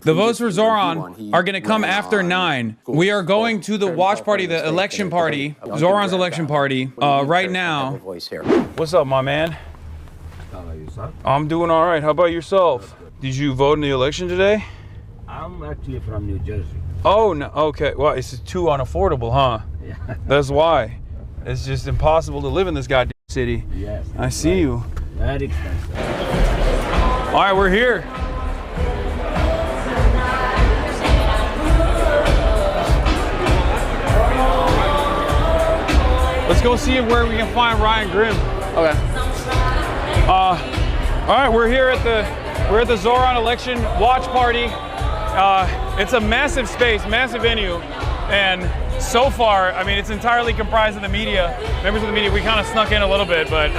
The votes for Zohran are going to come after 9. We are going to the watch party, the election party, Zohran's election party, right now. What's up, my man? I'm doing all right. How about yourself? Did you vote in the election today? I'm actually from New Jersey. Oh, no. Okay. Well, it's too unaffordable, huh? Yeah. That's why. It's just impossible to live in this goddamn city. Yes. I see you. Very expensive. All right, we're here. Let's go see where we can find Ryan Grimm. Okay. All right, we're here at the Zohran election watch party. It's a massive space, massive venue, and so far, I mean, it's entirely comprised of the media, members of the media. We kind of snuck in a little bit, but.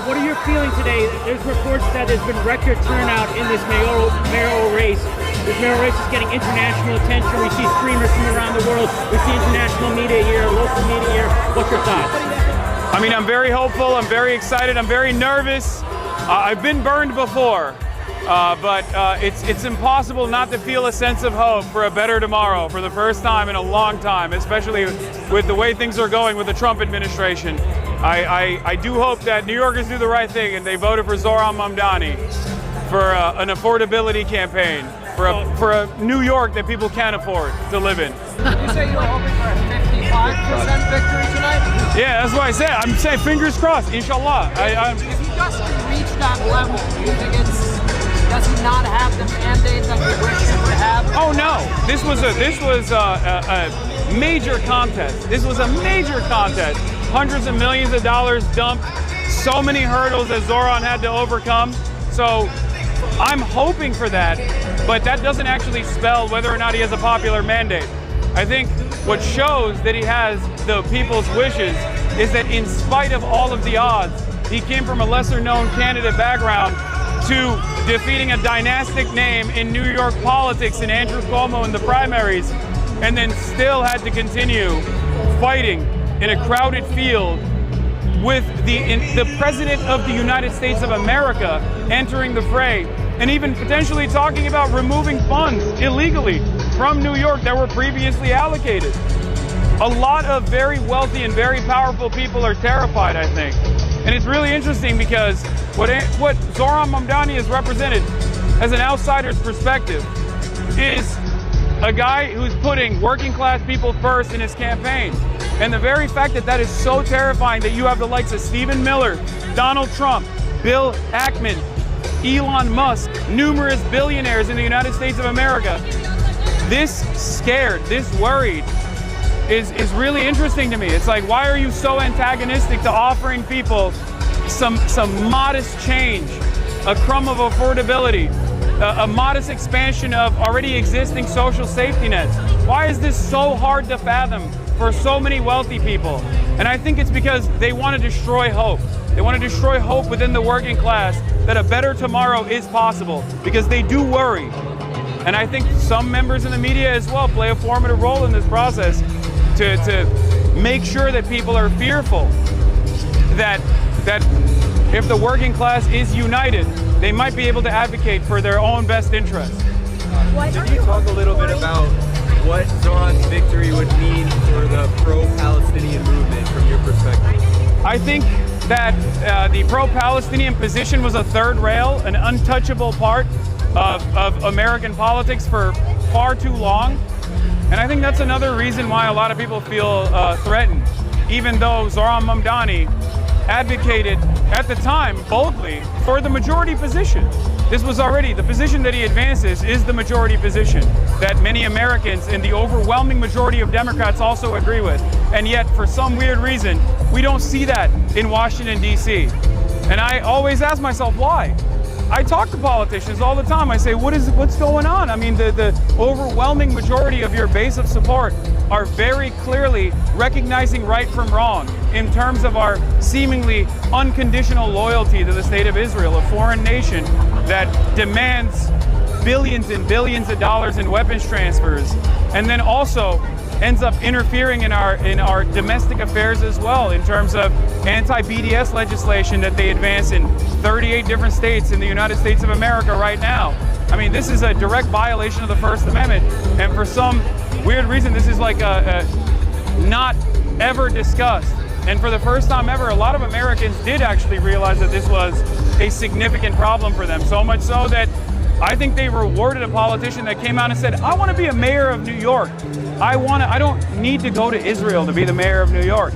What are you feeling today? There's reports that there's been record turnout in this mayoral race. This mayoral race is getting international attention. We see streamers from around the world. We see international media here, local media here. What's your thoughts? I mean, I'm very hopeful. I'm very excited. I'm very nervous. I've been burned before, but it's impossible not to feel a sense of hope for a better tomorrow for the first time in a long time, especially with the way things are going with the Trump administration. I do hope that New Yorkers do the right thing and they voted for Zohran Mamdani for an affordability campaign, for a New York that people can't afford to live in. Did you say you were hoping for a 55% victory tonight? Yeah, that's what I said. I'm saying fingers crossed, inshallah. If he doesn't reach that level, do you think does he not have the mandate that you wish he would have? Oh no, this was a major contest. This was a major contest. Hundreds of millions of dollars dumped, so many hurdles that Zohran had to overcome. So I'm hoping for that, but that doesn't actually spell whether or not he has a popular mandate. I think what shows that he has the people's wishes is that in spite of all of the odds, he came from a lesser known candidate background to defeating a dynastic name in New York politics in Andrew Cuomo in the primaries, and then still had to continue fighting in a crowded field with the President of the United States of America entering the fray, and even potentially talking about removing funds illegally from New York that were previously allocated. A lot of very wealthy and very powerful people are terrified, I think. And it's really interesting because what Zohran Mamdani has represented as an outsider's perspective is a guy who's putting working class people first in his campaign. And the very fact that that is so terrifying that you have the likes of Stephen Miller, Donald Trump, Bill Ackman, Elon Musk, numerous billionaires in the United States of America, this scared, this worried is really interesting to me. It's like, why are you so antagonistic to offering people some modest change, a crumb of affordability, a modest expansion of already existing social safety nets? Why is this so hard to fathom for so many wealthy people? And I think it's because they want to destroy hope. They want to destroy hope within the working class that a better tomorrow is possible, because they do worry. And I think some members in the media as well play a formative role in this process to make sure that people are fearful that if the working class is united, they might be able to advocate for their own best interests. Can you talk a little bit about what Zohran's victory would mean for the pro-Palestinian movement from your perspective? I think that the pro-Palestinian position was a third rail, an untouchable part of American politics for far too long. And I think that's another reason why a lot of people feel threatened, even though Zohran Mamdani advocated at the time boldly for the majority position. This was already, the position that he advances is the majority position that many Americans and the overwhelming majority of Democrats also agree with. And yet, for some weird reason, we don't see that in Washington, D.C. And I always ask myself, why? I talk to politicians all the time. I say, what's going on? I mean, the overwhelming majority of your base of support are very clearly recognizing right from wrong in terms of our seemingly unconditional loyalty to the state of Israel, a foreign nation that demands billions and billions of dollars in weapons transfers, and then also ends up interfering in our domestic affairs as well, in terms of anti-BDS legislation that they advance in 38 different states in the United States of America right now. I mean, this is a direct violation of the First Amendment, and for some weird reason, this is like not ever discussed. And for the first time ever, a lot of Americans did actually realize that this was a significant problem for them. So much so that I think they rewarded a politician that came out and said, I want to be a mayor of New York. I don't need to go to Israel to be the mayor of New York.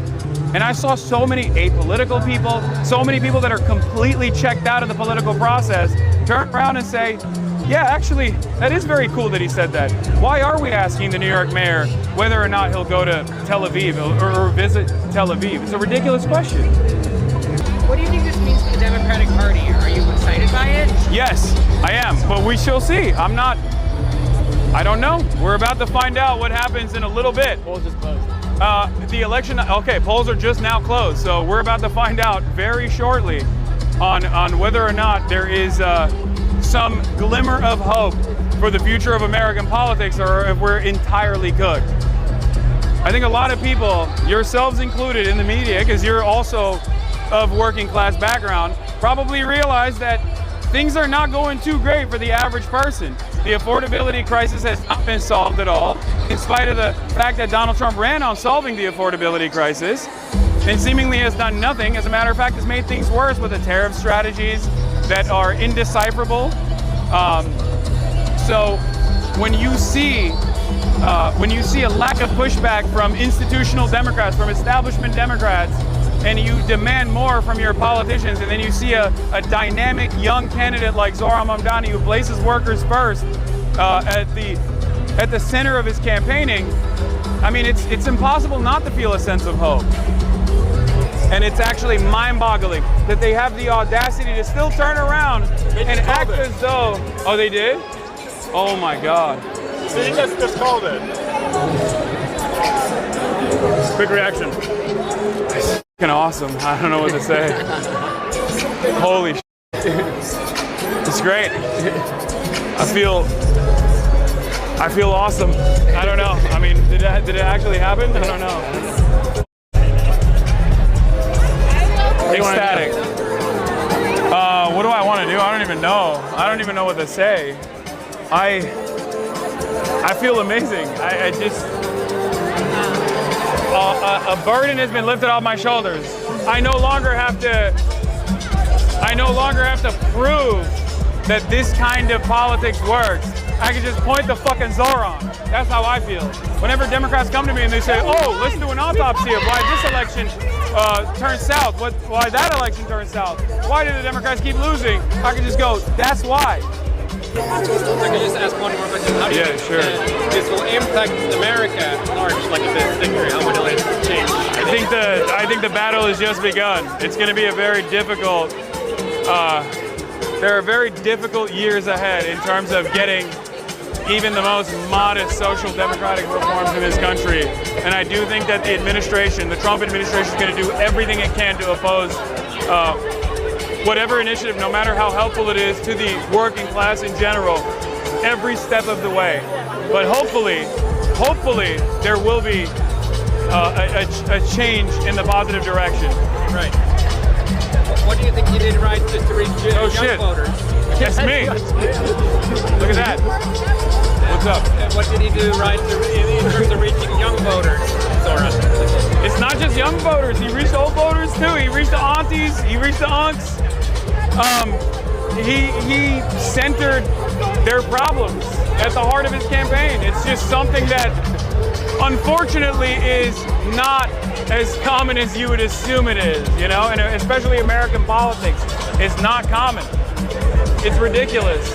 And I saw so many apolitical people, so many people that are completely checked out of the political process, turn around and say, yeah, actually, that is very cool that he said that. Why are we asking the New York mayor whether or not he'll go to Tel Aviv or visit Tel Aviv? It's a ridiculous question. What do you think this means for the Democratic Party? Are you excited by it? Yes, I am, but we shall see. I don't know. We're about to find out what happens in a little bit. Polls just closed. The election, okay, polls are just now closed, so we're about to find out very shortly on whether or not there is some glimmer of hope for the future of American politics, or if we're entirely cooked. I think a lot of people, yourselves included in the media, because you're also of working class background, probably realize that things are not going too great for the average person. The affordability crisis has not been solved at all, in spite of the fact that Donald Trump ran on solving the affordability crisis and seemingly has done nothing. As a matter of fact, has made things worse with the tariff strategies that are indecipherable. So when you see a lack of pushback from institutional Democrats, from establishment Democrats, and you demand more from your politicians, and then you see a dynamic young candidate like Zohran Won who places workers first at the center of his campaigning, I mean, it's impossible not to feel a sense of hope. And it's actually mind-boggling that they have the audacity to still turn around and act as though, oh, they did? Oh my God. So you guys just called it. Quick reaction. Fucking awesome. I don't know what to say. Holy shit. It's great. I feel awesome. I don't know. I mean, did it actually happen? I don't know. Ecstatic. What do I want to do? I don't even know. I don't even know what to say. I feel amazing. I just a burden has been lifted off my shoulders. I no longer have to prove that this kind of politics works. I can just point the fucking Zohran. That's how I feel. Whenever Democrats come to me and they say, oh, let's do an autopsy of why this election turned south, why that election turned south, why did the Democrats keep losing? I can just go, that's why. I can just ask one more question. How do you think this will impact America at large, like if it's victory? How would it change? I think the battle has just begun. It's going to be a very difficult. There are very difficult years ahead in terms of getting even the most modest social democratic reforms in this country. And I do think that the Trump administration, is going to do everything it can to oppose whatever initiative, no matter how helpful it is to the working class in general, every step of the way. But hopefully, there will be a change in the positive direction. Right. What do you think you did right just to reach young voters? That's me. Look at that. What's up? And what did he do right in terms of reaching young voters, Zohran? It's not just young voters. He reached old voters too. He reached the aunties. He reached the unks. He centered their problems at the heart of his campaign. It's just something that, unfortunately, is not as common as you would assume it is, you know, and especially American politics. It's not common. It's ridiculous.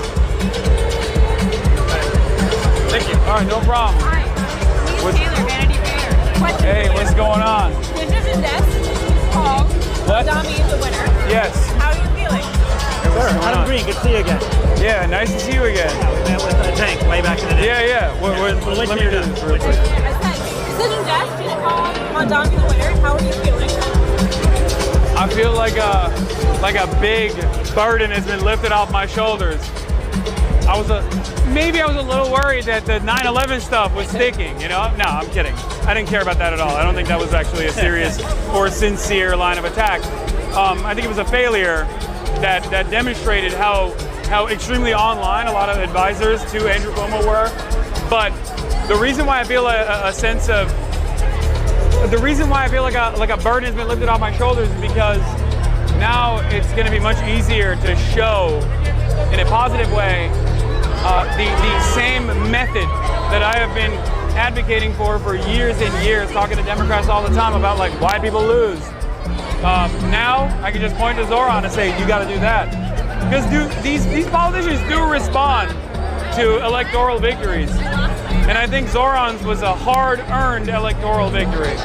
Thank you. All right, no problem. Hi, Louise Taylor, Vanity Fair. Question Hey, for you. what's going on? Decision Desk called What? Dami is the winner. Yes. How are you feeling? What's going Adam on? Green, good to see you again. Yeah, nice to see you again. We met with Tank way back in the day. Yeah. Let me do this real quick. I said, Decision Desk just called on Dami the winner. How are you feeling? I feel like a big burden has been lifted off my shoulders. Maybe I was a little worried that the 9/11 stuff was sticking, you know? No, I'm kidding. I didn't care about that at all. I don't think that was actually a serious or sincere line of attack. I think it was a failure that demonstrated how how extremely online a lot of advisors to Andrew Cuomo were. But the reason why I feel a sense of, the reason why I feel like a burden has been lifted off my shoulders is because now it's going to be much easier to show in a positive way the same method that I have been advocating for years and years, talking to Democrats all the time about like why people lose. Now I can just point to Zohran and say, you got to do that. Because these politicians do respond to electoral victories. And I think Zohran's was a hard-earned electoral victory.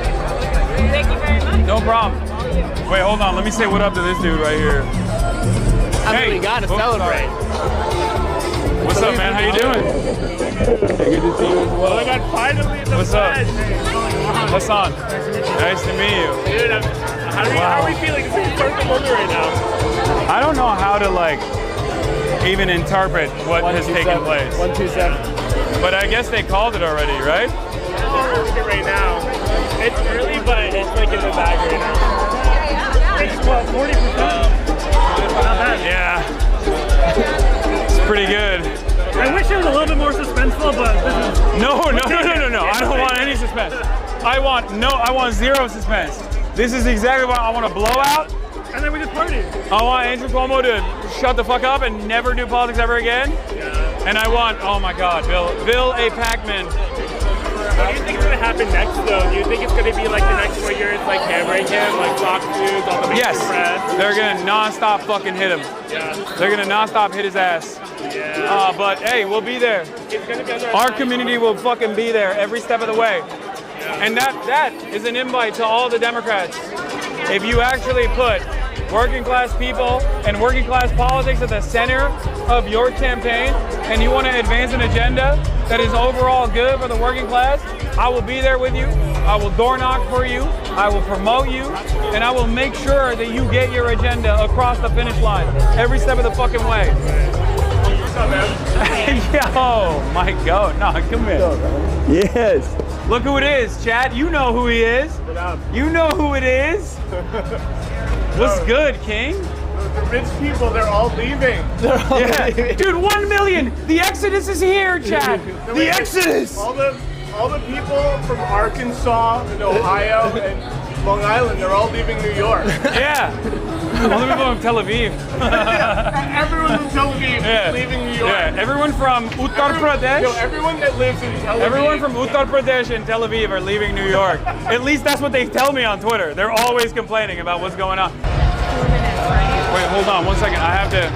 Thank you very much. No problem. Wait, hold on. Let me say what up to this dude right here. We gotta celebrate. What's up, man? How you doing? Good to see you as well. Oh my God, finally the What's up? Hasan. Nice to meet you. Dude, how are we feeling? It's a perfect moment right now. I don't know how to like even interpret what has taken place. 127. But I guess they called it already, right? We're looking right now. It's early, but it's like in the bag right now. It's 40%. Not bad. Yeah. It's pretty good. I wish it was a little bit more suspenseful, but this is... No. I don't want any suspense. I want zero suspense. This is exactly what I want to blow out. And then we just party. I want Andrew Cuomo to shut the fuck up and never do politics ever again. Yeah. And I want, oh my God, Bill A. Paxman. What do you think is going to happen next, though? Do you think it's going to be like the next 4 years, like hammering him, like Fox News, all the mainstream press? They're going to nonstop fucking hit him. Yeah. They're going to nonstop hit his ass. Yeah. But hey, we'll be there. It's going to be Our community will fucking be there every step of the way. Yeah. And that is an invite to all the Democrats. If you actually put working class people and working class politics at the center of your campaign, and you want to advance an agenda that is overall good for the working class, I will be there with you. I will door knock for you. I will promote you, and I will make sure that you get your agenda across the finish line every step of the fucking way. Yo, my goat. No, come here. Yes. Look who it is, chat. You know who he is. You know who it is. What's good, King? The rich people, they're all leaving. Dude, 1 million. The exodus is here, chat. The exodus. All the people from Arkansas and Ohio and Long Island, they're all leaving New York. Yeah. All the people from Tel Aviv. Everyone from Tel Aviv is leaving New York. Yeah, everyone from Uttar Pradesh. Yo, everyone that lives in Tel Aviv. Everyone from Uttar Pradesh and Tel Aviv are leaving New York. At least that's what they tell me on Twitter. They're always complaining about what's going on. Wait, hold on 1 second. I have to.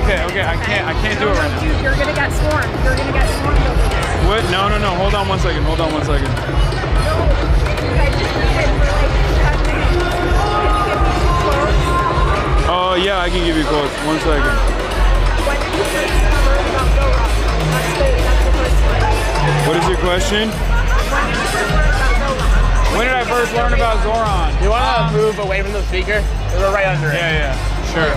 Okay, I can't do it right now. Dude, you're gonna get swarmed. You're gonna get swarmed over there. What? No. Hold on 1 second. Oh yeah, I can give you quotes. 1 second. When did you first learn about Zohran? That's the first one. What is your question? When did I first learn about Zohran? You want to move away from the speaker? We're right under it. Yeah, sure.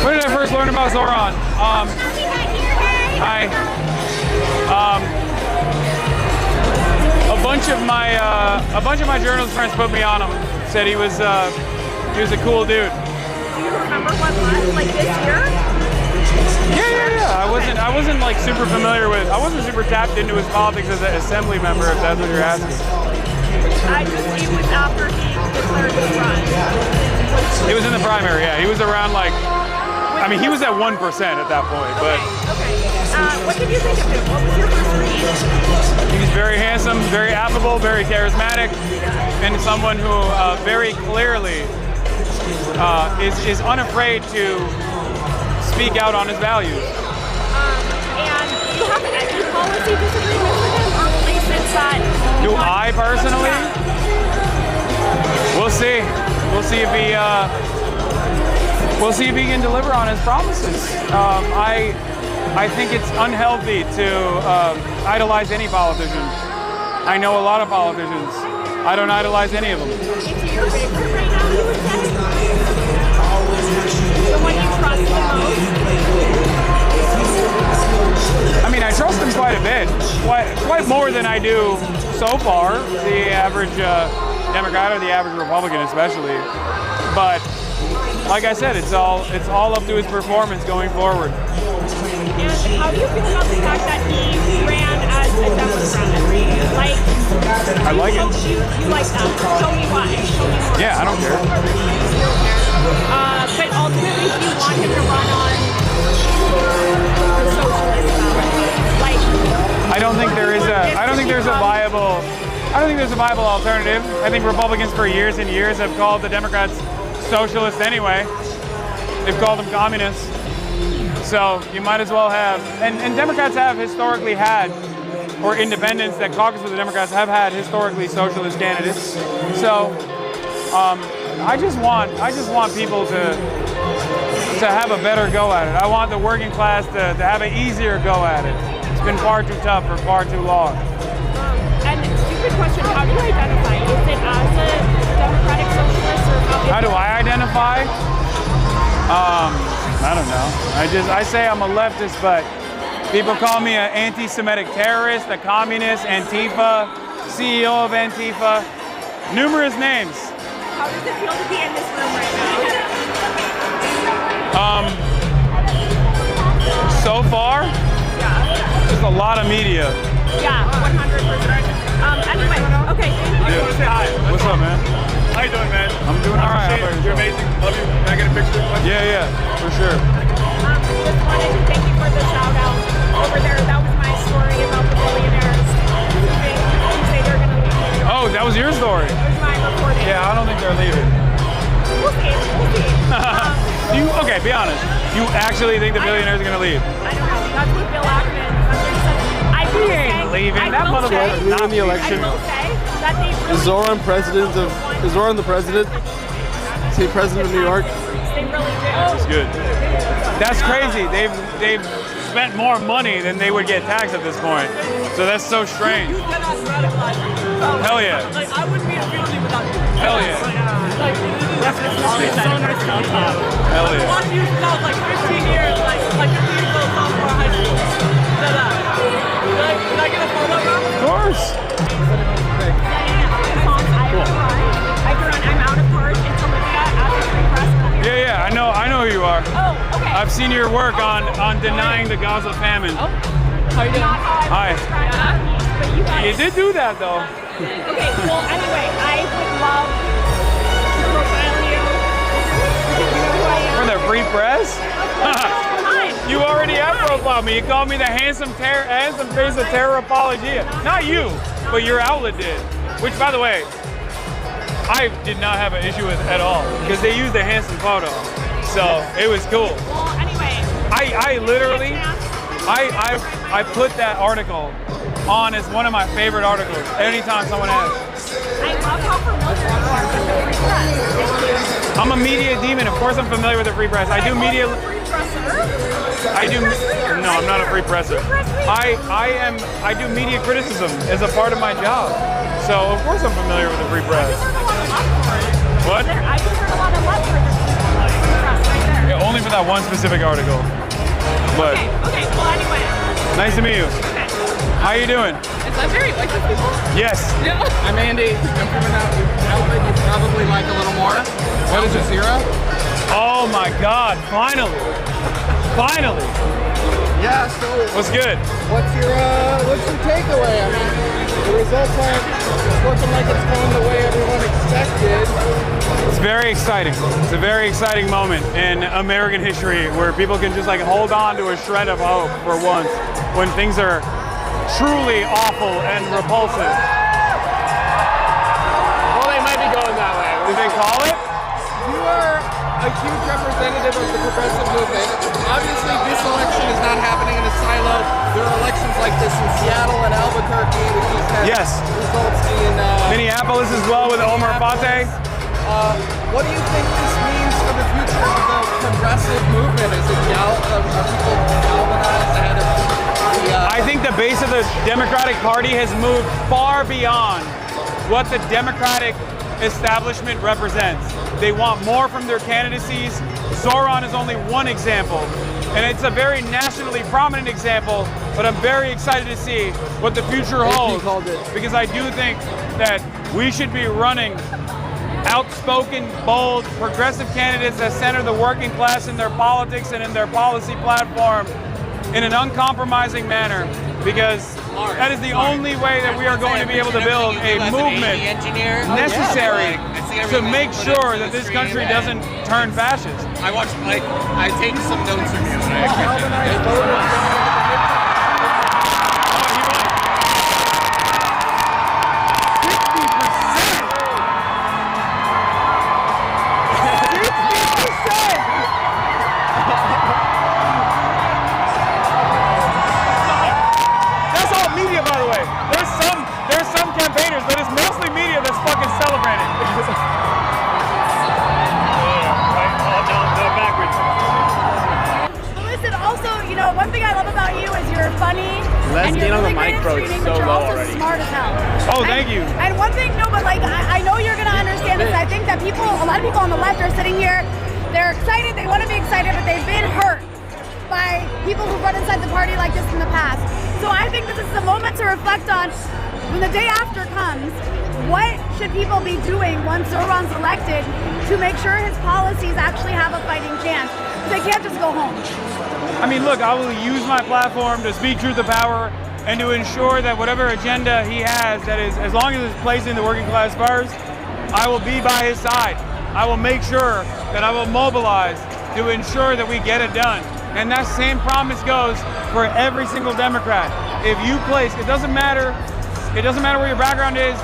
When did I first learn about Zohran? A bunch of my journalist friends put me on him. Said he was a cool dude. Do you remember what month, like this year? Yeah. I wasn't like super familiar with. I wasn't super tapped into his politics as an assembly member, if that's what you're asking. It was after he declared his run. It was in the primary. Yeah, he was around like. I mean, he was at 1% at that point, but. Okay. What did you think of him? What was your first read? He's very handsome, very affable, very charismatic, and someone who very clearly is unafraid to speak out on his values. And do you have any policy disagreements with him, or will you sense that? Do I personally? We'll see. We'll see if he. We'll see if he can deliver on his promises. I think it's unhealthy to idolize any politician. I know a lot of politicians. I don't idolize any of them. Is he your favorite right now, you would say? The one you trust the most? I mean, I trust him quite a bit. Quite more than I do so far, the average Democrat or the average Republican especially. But like I said, it's all up to his performance going forward. And how do you feel about the fact that he ran as a Democrat? Like, I like it. You like that? Show me why. Show me why. Yeah, I don't care. But ultimately, do you want him to run on the socialist ballot? Like, I don't think there's a viable alternative. I think Republicans for years and years have called the Democrats socialists anyway. They've called them communists. So you might as well have, and Democrats have historically had, or independents that caucus with the Democrats have had historically socialist candidates. So I just want people to have a better go at it. I want the working class to have an easier go at it. It's been far too tough for far too long. And stupid question, how do you identify? Is it as a Democratic socialist or how do I identify? I don't know. I say I'm a leftist, but people call me an anti-Semitic terrorist, a communist, Antifa, CEO of Antifa, numerous names. How does it feel to be in this room right now? So far, there's a lot of media. Yeah, 100%. Anyway, okay, thank you. Yeah. Say hi. What's up, man? How you doing, man? I'm doing all right. You're amazing. Love you. Can I get a picture? Yeah, for sure. Just wanted to thank you for the shout out over there. That was my story about the billionaires leaving. You say they're going to leave. Oh, that was your story? It was my reporting. Yeah, I don't think they're leaving. We'll see. Okay, be honest. You actually think the billionaires are going to leave? I don't know. That's what Bill Ackman, that's what he said. He ain't leaving. That motherfucker's not in the election. I will say that they really Is Zohran the president? Is he president of New York? They really do. That's good. That's crazy. They've spent more money than they would get taxed at this point. So that's so strange. You cannot radicalize. Hell yeah. Like, I wouldn't be a family without you. Hell yeah. Like, that's so nice to meet you. Hell I've been yeah. watching you since I was like 15 years, like 15 years old, sophomore high school. Can I get a photo, bro? Of course. I'm out of court. It's Olivia at the Free Press. Yeah, I know who you are. Oh, okay. I've seen your work on denying the Gaza famine. Oh, how you doing? Hi. But you guys. You did do that though. Okay, well, anyway, I would love to profile you. You know who I am? For the Free Press? You already have profiled me. You called me the handsome face of terror apologia. Not you, but your outlet did. Which, by the way, I did not have an issue with at all because they used a handsome photo. So it was cool. Well, anyway. I literally, I put that article on as one of my favorite articles anytime someone asks. I love how familiar you are with the Free Press. I'm a media demon. Of course I'm familiar with the Free Press. I do media. No, I'm not a free presser. I do media criticism as a part of my job. So of course I'm familiar with the Free Press. What? I just heard a lot of love for the Free Press right there. Yeah, only for that one specific article. But Okay, well anyway. nice to meet you. Okay. How you doing? Is that very like this people? Yes. Yeah. I'm Andy. I'm from an outlet you probably like a little more. What is it, Zero? Oh my God! Finally. Yeah, so What's good? what's your takeaway? I mean, the results aren't looking like it's going the way everyone expected. It's very exciting. It's a very exciting moment in American history where people can just like hold on to a shred of hope for once when things are truly awful and repulsive. Well, they might be going that way. Did they call it? You are a huge representative of the progressive movement. Obviously, this election is not happening in a silo. There are elections like this in Seattle and Albuquerque, which just had Yes. results in Minneapolis as well with Omar Fate. What do you think this means for the future of the progressive movement? Is it are people galvanized ahead of the I think the base of the Democratic Party has moved far beyond what the Democratic establishment represents. They want more from their candidacies. Zohran is only one example, and it's a very nationally prominent example, but I'm very excited to see what the future holds, because I do think that we should be running outspoken, bold, progressive candidates that center the working class in their politics and in their policy platform in an uncompromising manner, because that is the only way that we are going to be able to build a movement necessary to make sure that this country doesn't turn fascist. I take some notes from you. I appreciate it. One thing I love about you is you're funny. Let's get on the mic, bro. It's so low already. Smart as hell. Oh, thank you. And one thing, no, but like I know you're gonna understand this. I think that a lot of people on the left are sitting here. They're excited. They want to be excited, but they've been hurt by people who run inside the party like this in the past. So I think that this is a moment to reflect on when the day after comes. What should people be doing once Zohran's elected to make sure his policies actually have a fighting chance? They can't just go home. I mean, look, I will use my platform to speak truth to power and to ensure that whatever agenda he has, that is, as long as it's placing the working class first, I will be by his side. I will make sure that I will mobilize to ensure that we get it done. And that same promise goes for every single Democrat. If you place, it doesn't matter where your background is,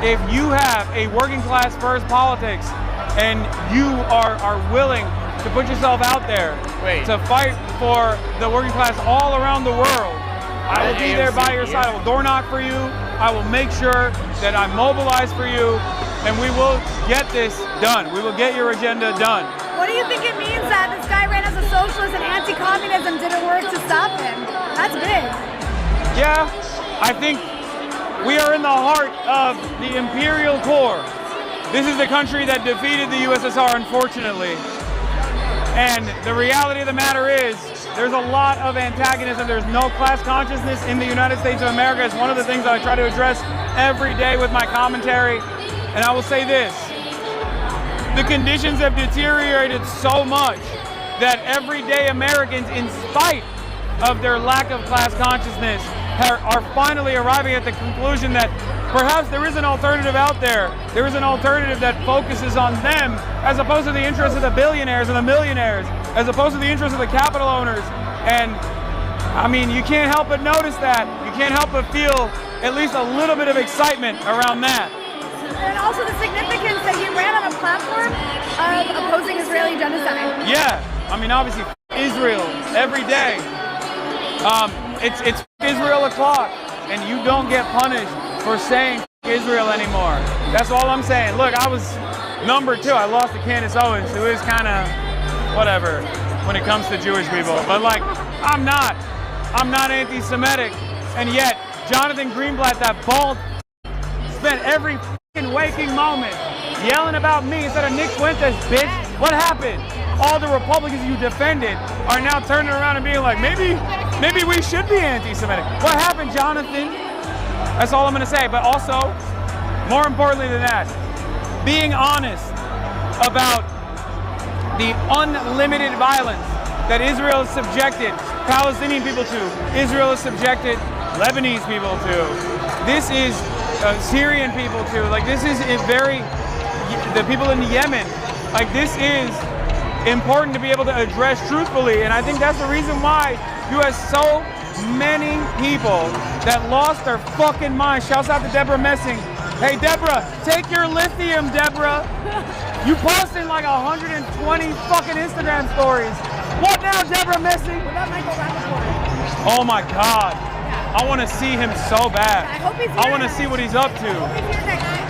if you have a working class first politics and you are willing to put yourself out there to fight for the working class all around the world, I will be there by your side. I will door knock for you. I will make sure that I mobilize for you, and we will get this done. We will get your agenda done. What do you think it means that this guy ran as a socialist and anti-communism didn't work to stop him? That's big. Yeah, I think we are in the heart of the imperial core. This is the country that defeated the USSR, unfortunately. And the reality of the matter is, there's a lot of antagonism. There's no class consciousness in the United States of America. It's one of the things that I try to address every day with my commentary. And I will say this, the conditions have deteriorated so much that everyday Americans, in spite of their lack of class consciousness, are finally arriving at the conclusion that perhaps there is an alternative out there. There is an alternative that focuses on them as opposed to the interests of the billionaires and the millionaires, as opposed to the interests of the capital owners. And I mean, you can't help but notice that. You can't help but feel at least a little bit of excitement around that. And also the significance that he ran on a platform of opposing Israeli genocide. Yeah, I mean, obviously, Israel every day. It's Israel o'clock, and you don't get punished for saying Israel anymore. That's all I'm saying. Look, I was number 2. I lost to Candace Owens, who is kind of whatever when it comes to Jewish people. But like, I'm not anti-Semitic, and yet Jonathan Greenblatt, that bald, spent every fucking waking moment yelling about me instead of Nick Fuentes, bitch. What happened? All the Republicans you defended are now turning around and being like, maybe we should be anti-Semitic. What happened, Jonathan? That's all I'm gonna say. But also, more importantly than that, being honest about the unlimited violence that Israel has subjected Palestinian people to, Israel has subjected Lebanese people to, this is Syrian people to, like this is the people in Yemen, like this is important to be able to address truthfully. And I think that's the reason why you have so many people that lost their fucking mind. Shouts out to Deborah Messing. Hey Deborah, take your lithium, Deborah. You posted like 120 fucking Instagram stories. What now, Deborah Messing? Oh my God. I want to see him so bad. I hope he's here. I want to see what he's up to.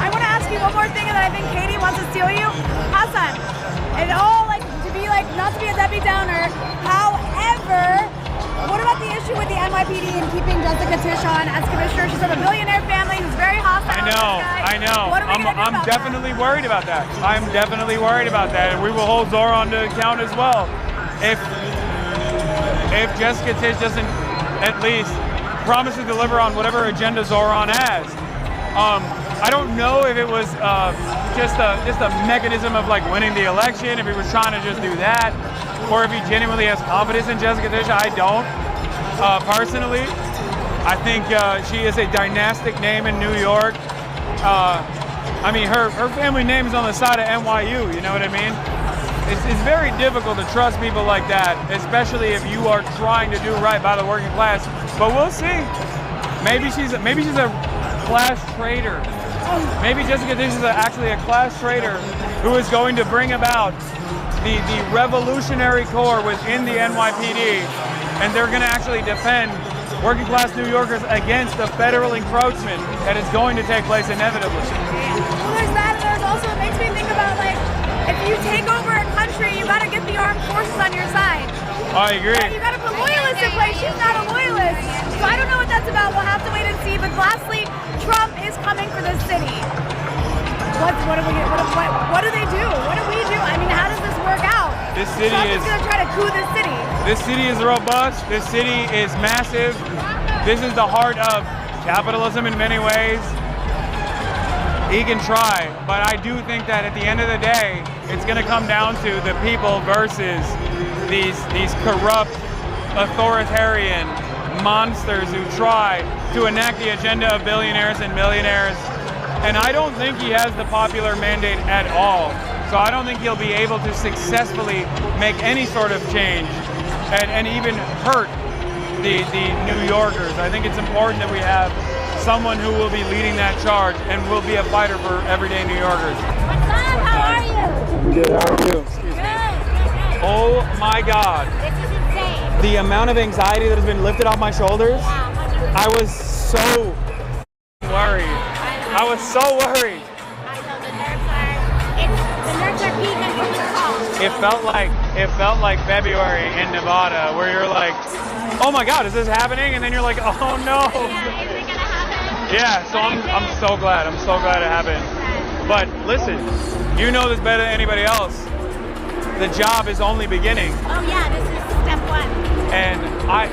I want to ask you one more thing that I think Katie wants to steal you. Hassan, and all like to be like, not to be a Debbie Downer, however, what about the issue with the NYPD and keeping Jessica Tisch on as commissioner? She's from a billionaire family who's very hostile. I know. What are we gonna do I'm about definitely worried about that. I'm definitely worried about that, and we will hold Zohran to account as well. If Jessica Tisch doesn't at least promise to deliver on whatever agenda Zohran has, I don't know if it was just a mechanism of like winning the election, if he was trying to just do that, or if he genuinely has confidence in Jessica Tisha. I don't. Personally, I think she is a dynastic name in New York. I mean, her family name is on the side of NYU, you know what I mean? It's very difficult to trust people like that, especially if you are trying to do right by the working class. But we'll see. Maybe she's a class traitor. Maybe Jessica Tisha is actually a class traitor who is going to bring about the revolutionary core within the NYPD, and they're going to actually defend working class New Yorkers against the federal encroachment that is going to take place inevitably. Well, there's that, and there's also, it makes me think about, like, if you take over a country, you got to get the armed forces on your side. I agree. And you got to put loyalists in place. She's not a loyalist. So I don't know what that's about. We'll have to wait and see. But lastly, Trump is coming for this city. What do they do? What do we do? I mean, how does this work out? This city Trump is going to try to coup this city. This city is robust. This city is massive. This is the heart of capitalism in many ways. He can try, but I do think that at the end of the day, it's going to come down to the people versus these corrupt, authoritarian monsters who try to enact the agenda of billionaires and millionaires. And I don't think he has the popular mandate at all. So I don't think he'll be able to successfully make any sort of change and even hurt the New Yorkers. I think it's important that we have someone who will be leading that charge and will be a fighter for everyday New Yorkers. What's up? How are you? Good, how are you? Excuse me. Oh my God. This is insane. The amount of anxiety that has been lifted off my shoulders, I was so worried. I was so worried. I know the nerves are peaking from the call. It felt like February in Nevada, where you're like, oh my God, is this happening? And then you're like, oh no. Yeah, is it gonna happen? Yeah, so I'm so glad. I'm so glad it happened. But listen, you know this better than anybody else. The job is only beginning. Oh yeah, this is step one. And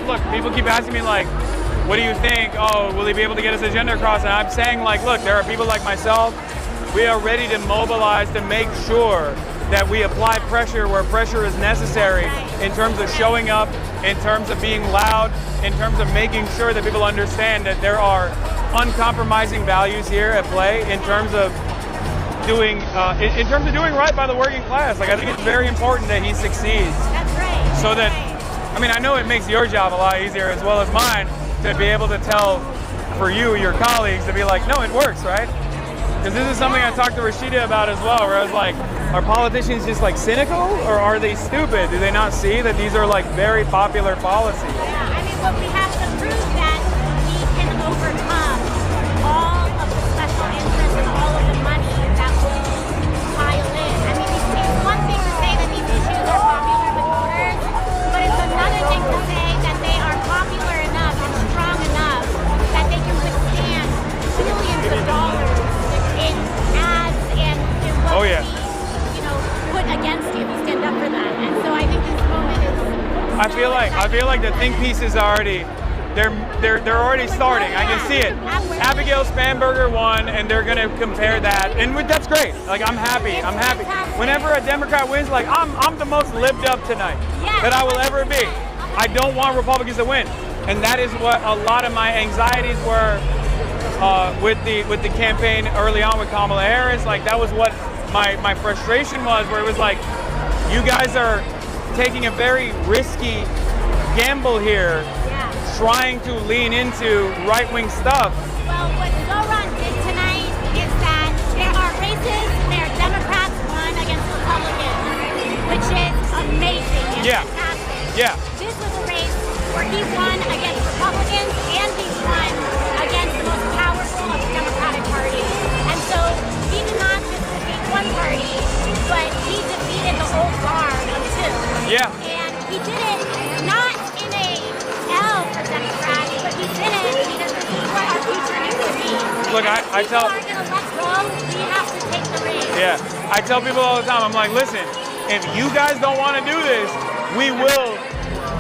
look, people keep asking me like, what do you think? Oh, will he be able to get his agenda across? And I'm saying like, look, there are people like myself. We are ready to mobilize to make sure that we apply pressure where pressure is necessary in terms of showing up, in terms of being loud, in terms of making sure that people understand that there are uncompromising values here at play in terms of doing right by the working class. Like I think it's very important that he succeeds. That's right. So that, I mean, I know it makes your job a lot easier as well as mine to be able to tell for you, your colleagues, to be like, no, it works, right? Because this is something I talked to Rashida about as well, where I was like, are politicians just like cynical or are they stupid? Do they not see that these are like very popular policies? Yeah, I mean, but we have to prove that we can overcome all of the special interests and all of the money that will pile in. I mean, it's one thing to say that these issues are popular with voters, but it's another thing to say that they are popular enough and strong enough that they can withstand billions of dollars in ads and in what put against you if you stand up for that. And so I think this moment is. I feel like the think piece is already. They're already starting. I can see it. Abigail Spanberger won, and they're gonna compare that, and that's great. Like I'm happy. Whenever a Democrat wins, like I'm the most lived up tonight that I will ever be. I don't want Republicans to win, and that is what a lot of my anxieties were with the campaign early on with Kamala Harris. Like that was what my frustration was, where it was like, you guys are taking a very risky gamble here, trying to lean into right-wing stuff. Well, what Zohran did tonight is that there are races, there are Democrats won against Republicans, which is amazing and fantastic. Yeah. This was a race where he won against Republicans and he won against the most powerful of the Democratic Party. And so he did not just defeat one party, but he defeated the old guard of two. Yeah. And he did it not in a L for Democrats, but he did it because this is what our future needs to be. Look, I tell. If people aren't going to let go, we have to take the reins. Yeah, I tell people all the time, I'm like, listen, if you guys don't want to do this, we will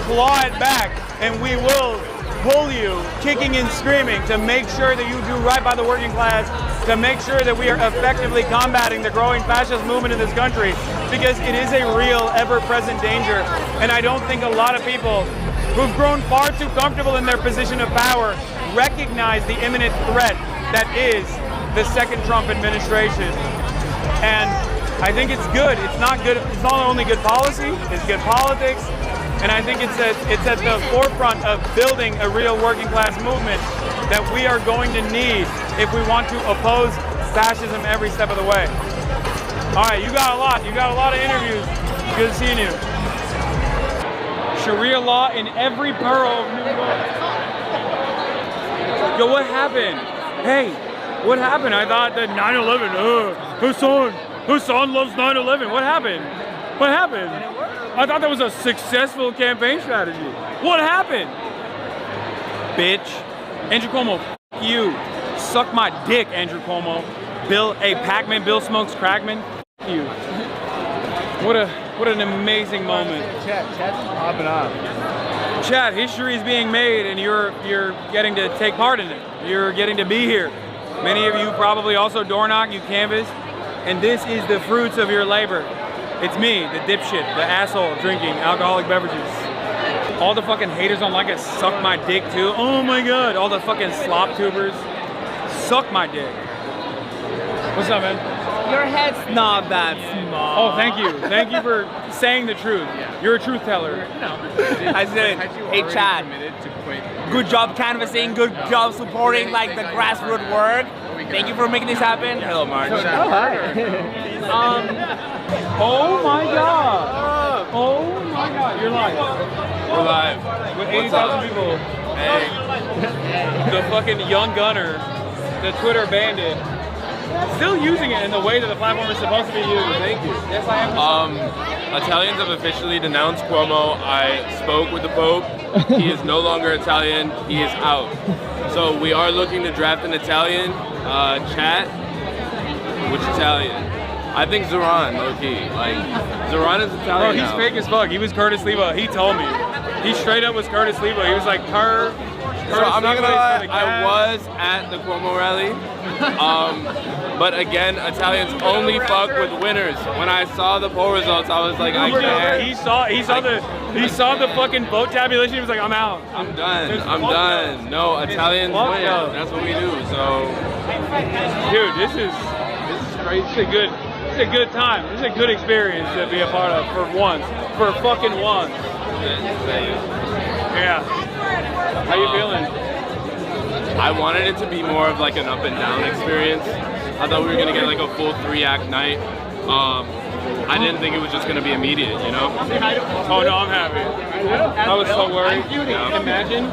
claw it back and we will pull you kicking and screaming to make sure that you do right by the working class, to make sure that we are effectively combating the growing fascist movement in this country, because it is a real, ever-present danger. And I don't think a lot of people who've grown far too comfortable in their position of power recognize the imminent threat that is the second Trump administration. And I think it's good. It's not good. It's not only good policy, it's good politics. And I think it's at the forefront of building a real working class movement that we are going to need if we want to oppose fascism every step of the way. All right, you got a lot. You got a lot of interviews. Good seeing you. Sharia law in every borough of New York. Yo, what happened? Hey, what happened? I thought that 9/11, Hassan loves 9/11. What happened? What happened? I thought that was a successful campaign strategy. What happened? Bitch. Andrew Cuomo, f you. Suck my dick, Andrew Cuomo. Bill, hey, Pac-Man, Bill Smokes Crackman, f you. What an amazing moment. Chat's popping off. Chat, history is being made and you're getting to take part in it. You're getting to be here. Many of you probably also door knock, you canvas, and this is the fruits of your labor. It's me, the dipshit, the asshole drinking alcoholic beverages. All the fucking haters don't like it, suck my dick too. Oh my God, all the fucking slop tubers, suck my dick. What's up, man? Your head's not that small. Oh, thank you. Thank you for saying the truth. You're a truth teller. I said, hey Chad, good job canvassing, good job supporting like the grassroots work. Thank you for making this happen. Hello, Marge. Oh, hi. Oh my God. Oh my God, you're live. We're live. With 80,000 people. Hey. The fucking young gunner, the Twitter bandit, still using it in the way that the platform is supposed to be used. Thank you. Yes, I am. Italians have officially denounced Cuomo. I spoke with the Pope. He is no longer Italian. He is out. So we are looking to draft an Italian. Chat. Which Italian? I think Zohran, low key. Like, Zohran is Italian. Bro, he's fake as fuck. He was Curtis Leva. He told me. He straight up was Curtis Leva. He was like, So I'm not gonna lie, I was at the Cuomo rally. But again, Italians only fuck with winners. When I saw the poll results, I was like, I can't. He saw the fucking vote tabulation. He was like, I'm out. I'm done. I'm done. No, Italians win. That's what we do. So, dude, this is great. It's a good time. This is a good experience to be a part of for once. For fucking once. Yeah. How you feeling? I wanted it to be more of like an up and down experience. I thought we were gonna get like a full 3-act night. I didn't think it was just gonna be immediate, you know? Oh no, I'm happy. I was so worried. Yeah. Imagine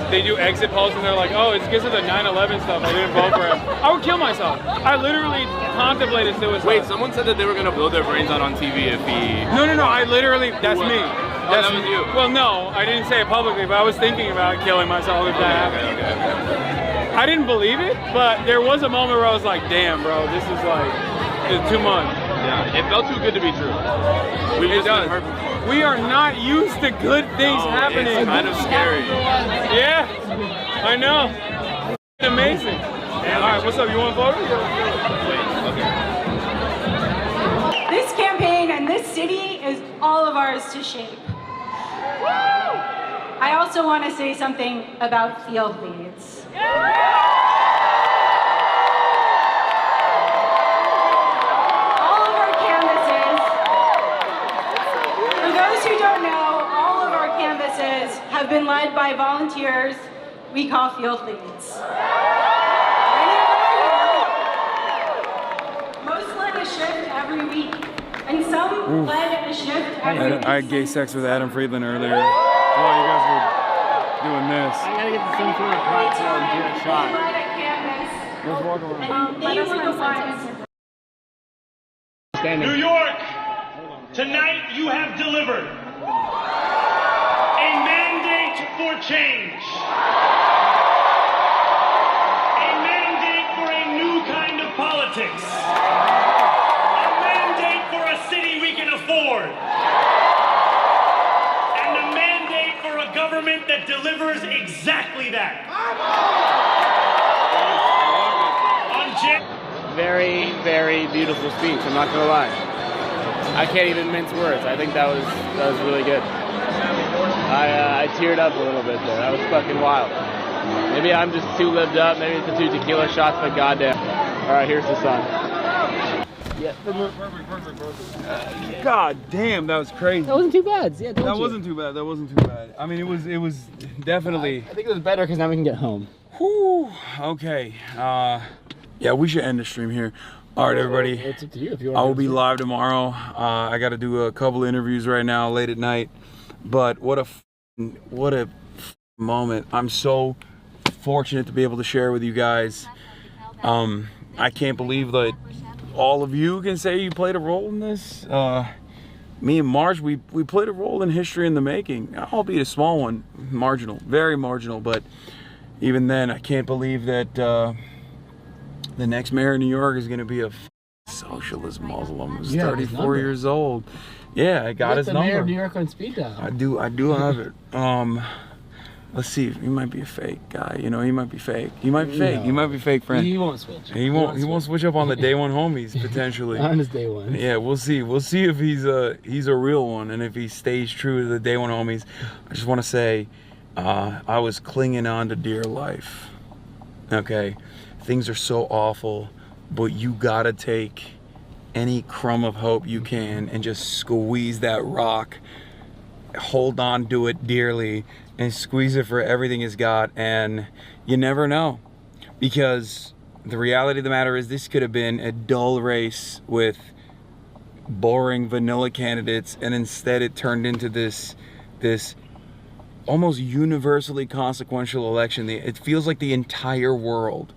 they do exit polls and they're like, oh, it's because of the 9/11 stuff. I didn't vote for him. I would kill myself. I literally contemplated suicide. Wait, someone said that they were gonna blow their brains out on TV if he... No, I literally, that's me. That was you. Well, no, I didn't say it publicly, but I was thinking about killing myself if that happened. Okay. I didn't believe it, but there was a moment where I was like, damn, bro, this is like, it's too much. Yeah, it felt too good to be true. We are not used to good things happening. It's kind of scary. Yeah, I know. It's amazing. All right, what's up? You want a photo? Wait, okay. This campaign and this city is all of ours to shape. I also want to say something about field leads. All of our canvases, for those who don't know, all of our canvases have been led by volunteers we call field leads. Most led a shift every week, and some led a shift every week. I had gay sex with Adam Friedland earlier while you guys were doing this. I gotta get to some sort of platform and get a shot. Let's walk around. New York, tonight you have delivered a mandate for change. A mandate for a new kind of politics. A mandate for a city we can afford. And a mandate for a government that that delivers exactly that. Very, very beautiful speech, I'm not gonna lie. I can't even mince words. I think that was really good. I teared up a little bit there. That was fucking wild. Maybe I'm just too lived up, maybe it's the 2 tequila shots, but goddamn. Alright, here's the song. Yeah, God damn, that was crazy. That wasn't too bad. Yeah, that wasn't too bad. That wasn't too bad. I mean, it was definitely. I think it was better because now we can get home. Whew. Okay. Yeah, we should end the stream here. All right, everybody. It's up to you if you want. I will be live tomorrow. I got to do a couple interviews right now, late at night. But what a moment! I'm so fortunate to be able to share with you guys. I can't believe that all of you can say you played a role in this. Me and Marge, we played a role in history in the making, albeit a small one, marginal, very marginal. But even then, I can't believe that the next mayor of New York is going to be a socialist Muslim who's 34 years old. Yeah, I got his number. The mayor of New York on speed dial. I do have it. Let's see. He might be a fake guy. You know, he might be fake. He might be fake. He might be fake, friend. He won't switch. He won't switch up on the day one homies potentially. On his day one. Yeah, we'll see. We'll see if he's a real one and if he stays true to the day one homies. I just want to say, I was clinging on to dear life. Okay, things are so awful, but you gotta take any crumb of hope you can and just squeeze that rock. Hold on to it dearly and squeeze it for everything it's got, and you never know, because the reality of the matter is this could have been a dull race with boring vanilla candidates, and instead it turned into this almost universally consequential election. It feels like the entire world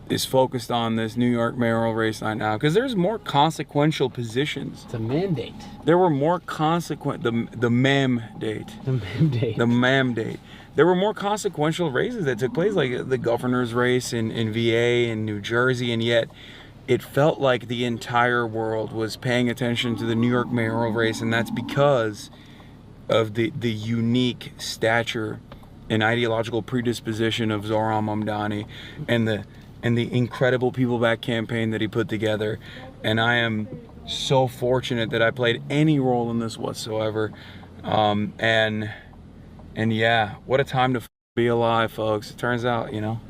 is focused on this New York mayoral race right now, because there's more consequential positions. It's a mandate. There were more consequent, the MAM date. The MAM date. There were more consequential races that took place, like the governor's race in VA and New Jersey, and yet it felt like the entire world was paying attention to the New York mayoral race, and that's because of the unique stature and ideological predisposition of Zohran Won and the incredible People Back campaign that he put together. And I am so fortunate that I played any role in this whatsoever. And yeah, what a time to be alive, folks. It turns out, you know,